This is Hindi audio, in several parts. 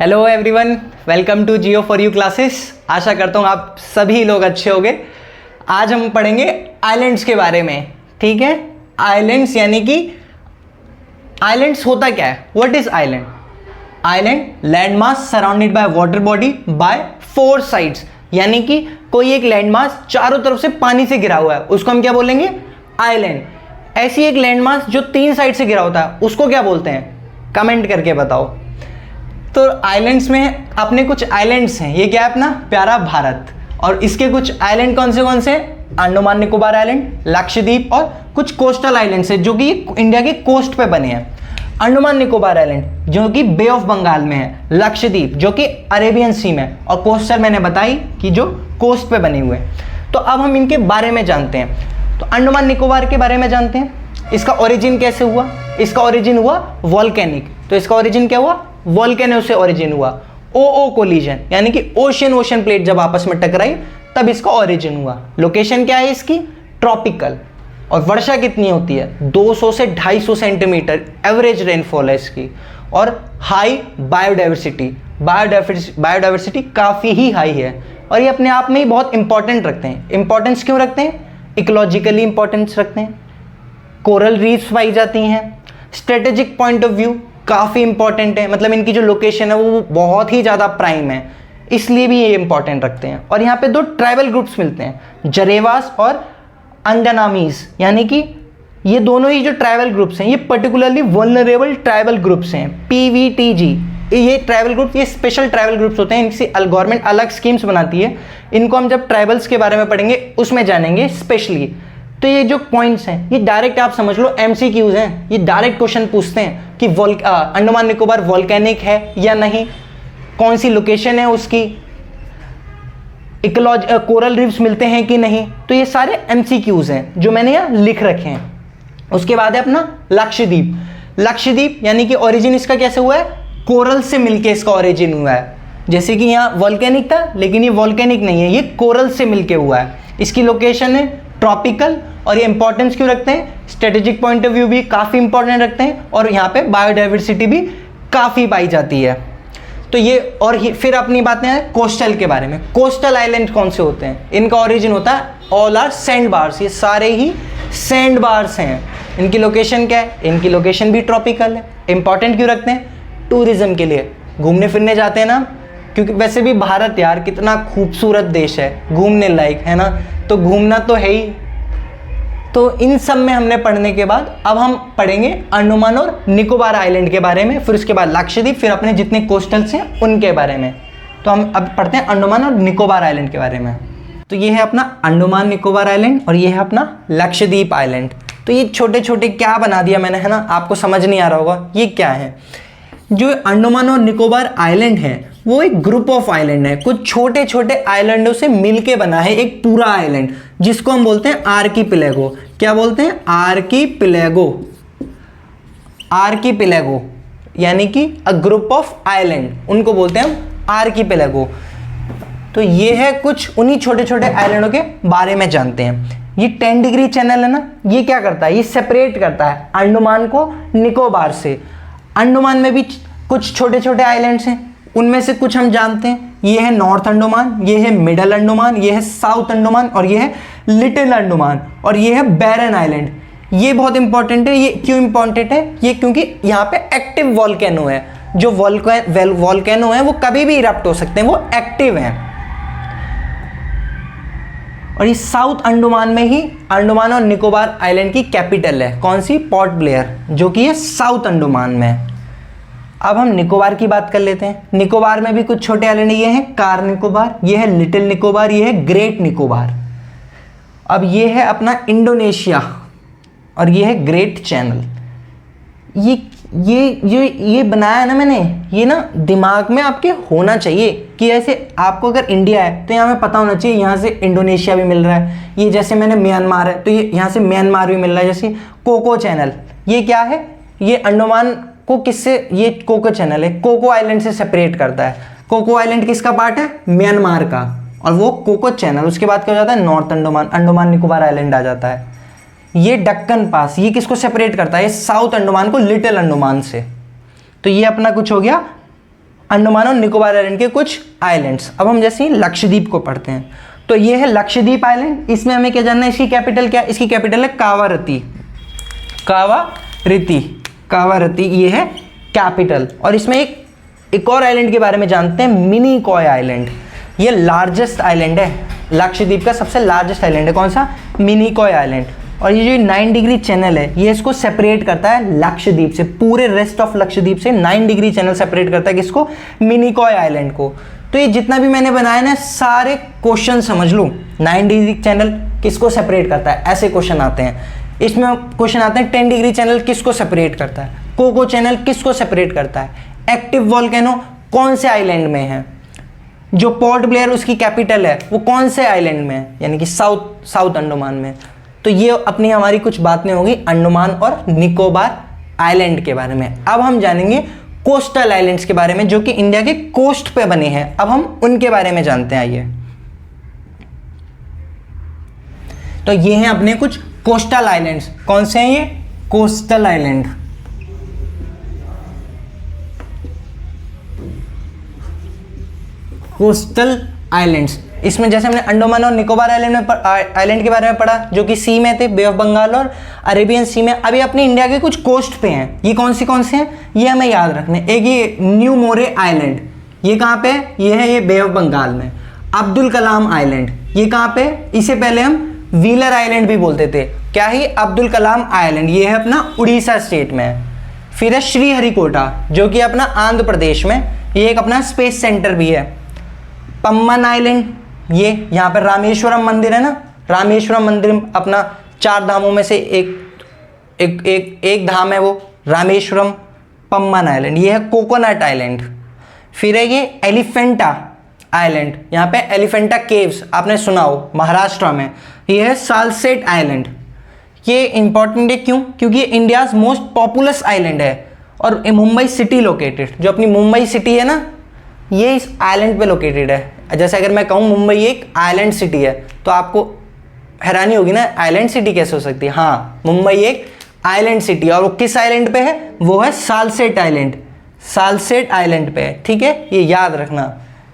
Hello everyone, welcome to Jio for you classes. आशा करता हूँ आप सभी लोग अच्छे होंगे। आज हम पढ़ेंगे आइलैंड्स के बारे में। ठीक है, आइलैंड्स यानी कि आइलैंड्स होता क्या है, what is island? Island land mass surrounded by water body by four sides, यानी कि कोई एक लैंड मास चारों तरफ से पानी से घिरा हुआ है, उसको हम क्या बोलेंगे? आइलैंड। ऐसी एक लैंड मास जो तीन साइड से घिरा होता है उसको क्या बोलते हैं? कमेंट करके बताओ। तो आइलैंड्स में अपने कुछ आइलैंड्स हैं। ये क्या है? अपना प्यारा भारत। और इसके कुछ आइलैंड कौन से? अंडमान निकोबार आइलैंड, लक्षद्वीप और कुछ कोस्टल आइलैंड्स हैं जो कि इंडिया के कोस्ट पे बने हैं। अंडमान निकोबार आइलैंड जो कि बे ऑफ बंगाल में है, लक्षद्वीप जो कि अरेबियन सी में, और कोस्टल मैंने बताई कि जो कोस्ट पे बने हुए हैं। तो अब हम इनके बारे में जानते हैं। तो अंडमान निकोबार के बारे में जानते हैं। इसका ओरिजिन कैसे हुआ? इसका ओरिजिन हुआ वॉल्केनिक। तो इसका ओरिजिन क्या हुआ? वॉल्केनो से ओरिजिन हुआ। ओ कोलिजन, यानी कि ओशन प्लेट जब आपस में टकराई तब इसका ओरिजिन हुआ। लोकेशन क्या है इसकी? ट्रॉपिकल। और वर्षा कितनी होती है? 200 से 250 सेंटीमीटर एवरेज रेनफॉल है इसकी। और हाई बायोडाइवर्सिटी काफ़ी ही हाई है। और ये अपने आप में ही बहुत इंपॉर्टेंट रखते हैं। इंपॉर्टेंस क्यों रखते हैं? इकोलॉजिकली इंपॉर्टेंस रखते हैं। कोरल रीफ्स पाई जाती हैं। स्ट्रेटेजिक पॉइंट ऑफ व्यू काफ़ी इंपॉर्टेंट है, मतलब इनकी जो लोकेशन है वो बहुत ही ज़्यादा प्राइम है, इसलिए भी ये इंपॉर्टेंट रखते हैं। और यहाँ पे दो ट्राइबल ग्रुप्स मिलते हैं, जरेवास और अंडनामीज, यानी कि ये दोनों ही जो ट्राइबल ग्रुप्स हैं ये पर्टिकुलरली वल्नरेबल ट्राइबल ग्रुप्स हैं, PVTG। ये ट्राइबल ग्रुप, ये स्पेशल ट्राइबल ग्रुप्स होते हैं, इनसे गवर्नमेंट अलग स्कीम्स बनाती है। इनको हम जब ट्राइबल्स के बारे में पढ़ेंगे उसमें जानेंगे स्पेशली। तो ये जो पॉइंट्स हैं ये डायरेक्ट आप समझ लो MCQs हैं, ये डायरेक्ट क्वेश्चन पूछते हैं कि अंडमान निकोबार वॉल्केनिक है या नहीं, कौन सी लोकेशन है उसकी, कोरल रीफ्स मिलते हैं कि नहीं। तो ये सारे MCQs हैं जो मैंने यहाँ लिख रखे हैं। उसके बाद है अपना लक्षद्वीप। लक्षद्वीप यानी कि ओरिजिन इसका कैसे हुआ है? कोरल से मिलके इसका ओरिजिन हुआ है। जैसे कि यहाँ वॉल्केनिक था, लेकिन ये वॉल्केनिक नहीं है, ये कोरल से मिलके हुआ है। इसकी लोकेशन है ट्रॉपिकल। और ये इंपॉर्टेंस क्यों रखते हैं? स्ट्रेटेजिक पॉइंट ऑफ व्यू भी काफ़ी इंपॉर्टेंट रखते हैं, और यहाँ पे बायोडाइवर्सिटी भी काफ़ी पाई जाती है। तो ये, और फिर अपनी बातें हैं कोस्टल के बारे में। कोस्टल आइलैंड कौन से होते हैं? इनका ओरिजिन होता है ऑल आर सैंड बार्स, ये सारे ही सैंड बार्स हैं। इनकी लोकेशन क्या है? इनकी लोकेशन भी ट्रॉपिकल है। इंपॉर्टेंट क्यों रखते हैं? टूरिज्म के लिए, घूमने फिरने जाते हैं ना, क्योंकि वैसे भी भारत यार कितना खूबसूरत देश है, घूमने लायक है ना, तो घूमना तो है ही। तो इन सब में हमने पढ़ने के बाद अब हम पढ़ेंगे अंडमान और निकोबार आइलैंड के बारे में, फिर उसके बाद लक्षद्वीप, फिर अपने जितने कोस्टल्स हैं उनके बारे में। तो हम अब पढ़ते हैं अंडमान और निकोबार आइलैंड के बारे में। तो ये है अपना अंडमान निकोबार आइलैंड और ये है अपना लक्षद्वीप आइलैंड। तो ये छोटे छोटे क्या बना दिया मैंने, है ना, आपको समझ नहीं आ रहा होगा ये क्या है। जो अंडमान और निकोबार आइलैंड है वो एक ग्रुप ऑफ आइलैंड है, कुछ छोटे छोटे आइलैंडों से मिलके बना है एक पूरा आइलैंड, जिसको हम बोलते हैं आर्कीपिलेगो। क्या बोलते हैं? आर्कीपिलेगो। आर्कीपिलेगो यानी कि अ ग्रुप ऑफ आइलैंड, उनको बोलते हैं हम आर्कीपिलेगो। तो ये है कुछ उन्हीं छोटे छोटे आइलैंडों के बारे में जानते हैं। ये 10 डिग्री चैनल है ना, ये क्या करता है? ये सेपरेट करता है अंडमान को निकोबार से। अंडमान में भी कुछ छोटे छोटे आइलैंड्स हैं, उनमें से कुछ हम जानते हैं। ये है नॉर्थ अंडमान, ये है मिडल अंडमान, ये है साउथ अंडमान, और ये है लिटिल अंडमान, और ये है बैरन आइलैंड। ये बहुत इंपॉर्टेंट है। ये क्यों इंपॉर्टेंट है? ये क्योंकि यहाँ पे एक्टिव वॉल्केनो है। जो वॉल्केनो है वो कभी भी इरप्ट हो सकते हैं, वो एक्टिव हैं। और ये साउथ अंडमान में ही अंडमान और निकोबार आइलैंड की कैपिटल है। कौन सी? पोर्ट ब्लेयर, जो कि है साउथ अंडमान में। अब हम निकोबार की बात कर लेते हैं। निकोबार में भी कुछ छोटे आइलैंड, ये हैं कार निकोबार, ये है लिटिल निकोबार, ये है ग्रेट निकोबार। अब ये है अपना इंडोनेशिया और ये है ग्रेट चैनल। ये बनाया है ना मैंने, ये ना दिमाग में आपके होना चाहिए कि ऐसे आपको अगर इंडिया है तो यहाँ में पता होना चाहिए यहाँ से इंडोनेशिया भी मिल रहा है। ये जैसे मैंने म्यांमार है तो ये यहाँ से म्यांमार भी मिल रहा है। जैसे कोको चैनल, ये क्या है? ये अंडमान को किससे, ये कोको चैनल है, कोको आइलैंड से सेपरेट करता है। कोको आइलैंड किसका पार्ट है? म्यांमार का, और वो कोको चैनल। उसके बाद क्या हो जाता है? नॉर्थ अंडमान, अंडमान निकोबार आइलैंड आ जाता है। ये डक्कन पास, ये किसको सेपरेट करता है? ये साउथ अंडमान को लिटिल अंडमान से। तो ये अपना कुछ हो गया अंडमान और निकोबार आइलैंड के कुछ आइलैंड्स। अब हम जैसे ही लक्षद्वीप को पढ़ते हैं, तो ये है लक्षद्वीप आइलैंड। इसमें हमें क्या जानना है, इसकी कैपिटल क्या है? इसकी कैपिटल है कावारती। कावारती ये है कैपिटल। और इसमें एक और आइलैंड के बारे में जानते हैं, मिनिकॉय आइलैंड। ये लार्जेस्ट आइलैंड है, लक्षद्वीप का सबसे लार्जेस्ट आइलैंड है। कौन सा? मिनिकॉय आइलैंड। और ये जो 9 डिग्री चैनल है, ये इसको सेपरेट करता है लक्षद्वीप से, पूरे रेस्ट ऑफ लक्षद्वीप से 9 डिग्री चैनल सेपरेट करता है किसको? मिनिकॉय आइलैंड को। तो ये जितना भी मैंने बनाया ना, सारे क्वेश्चन समझ लो। 9 डिग्री चैनल किसको सेपरेट करता है, ऐसे क्वेश्चन आते हैं। इसमें क्वेश्चन आते हैं 10 डिग्री चैनल किसको सेपरेट करता है, कोको चैनल किसको सेपरेट करता है, एक्टिव वोल्केनो कौन से आइलैंड में है, जो पोर्ट ब्लेयर उसकी कैपिटल है वो कौन से आइलैंड में है, यानी कि साउथ अंडमान में। तो ये अपनी हमारी कुछ बातें होगी अंडमान और निकोबार आइलैंड के बारे में। अब हम जानेंगे कोस्टल आइलैंड्स के बारे में, जो कि इंडिया के कोस्ट पे बने हैं। अब हम उनके बारे में जानते हैं। आइए, तो ये हैं अपने कुछ कोस्टल आइलैंड्स। कौन से हैं ये? Coastal island. कोस्टल आइलैंड्स, इसमें जैसे हमने अंडमान और निकोबार आइलैंड के बारे में पढ़ा, जो कि सी में थे, बे ऑफ बंगाल और अरेबियन सी में। अभी अपने इंडिया के कुछ कोस्ट पे हैं। ये कौन से हैं, ये हमें याद रखने। एक ये न्यू मोरे आइलैंड, ये कहाँ पे? ये है ये बे ऑफ बंगाल में। अब्दुल कलाम आइलैंड, ये कहाँ पे? इसे पहले हम व्हीलर आइलैंड भी बोलते थे। क्या ही? अब्दुल कलाम आइलैंड, ये है अपना उड़ीसा स्टेट में। फिर है श्रीहरिकोटा, जो कि अपना आंध्र प्रदेश में, ये एक अपना स्पेस सेंटर भी है। पम्बन आइलैंड, ये यहाँ पर रामेश्वरम मंदिर है ना, रामेश्वरम मंदिर अपना 4 धामों में से एक धाम है वो, रामेश्वरम पम्बन आइलैंड। ये है कोकोनट आइलैंड। फिर है ये एलिफेंटा आइलैंड, यहाँ पे एलिफेंटा केव्स आपने सुना हो, महाराष्ट्र में। ये है सालसेट आइलैंड। ये इंपॉर्टेंट है क्यों? क्योंकि ये इंडियाज मोस्ट पॉपुलस आइलैंड है और मुंबई सिटी लोकेटेड, जो अपनी मुंबई सिटी है ना, ये इस आइलैंड पे लोकेटेड है। जैसे अगर मैं कहूँ मुंबई एक आइलैंड सिटी है, तो आपको हैरानी होगी ना, आइलैंड सिटी कैसे हो सकती है? हाँ, मुंबई एक आइलैंड सिटी है। और वो किस आइलैंड पे है? वो है सालसेट आइलैंड। सालसेट आइलैंड पे है, ठीक है, ये याद रखना।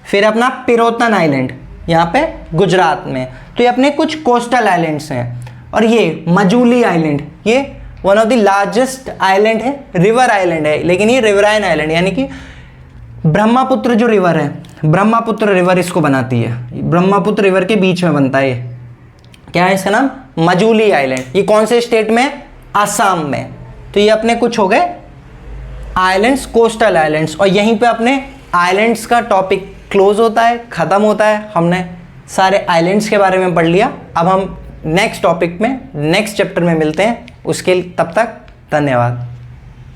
फिर अपना पिरोतन आइलैंड, यहाँ पे गुजरात में। तो ये अपने कुछ कोस्टल आइलैंड्स हैं। और ये मजूली आइलैंड, ये one of the largest island है, रिवर आइलैंड है, लेकिन ये रिवराइन आइलैंड, यानी कि ब्रह्मपुत्र जो रिवर है, ब्रह्मपुत्र रिवर इसको बनाती है, ब्रह्मपुत्र रिवर के बीच में बनता है। क्या है इसका नाम? मजूली आइलैंड। ये कौन से स्टेट में? असम में। तो ये अपने कुछ हो गए आइलैंड्स, कोस्टल आइलैंड्स। और यहीं पे अपने आइलैंड्स का टॉपिक क्लोज होता है, ख़त्म होता है। हमने सारे आइलैंड्स के बारे में पढ़ लिया। अब हम नेक्स्ट टॉपिक में, नेक्स्ट चैप्टर में मिलते हैं। उसके तब तक धन्यवाद।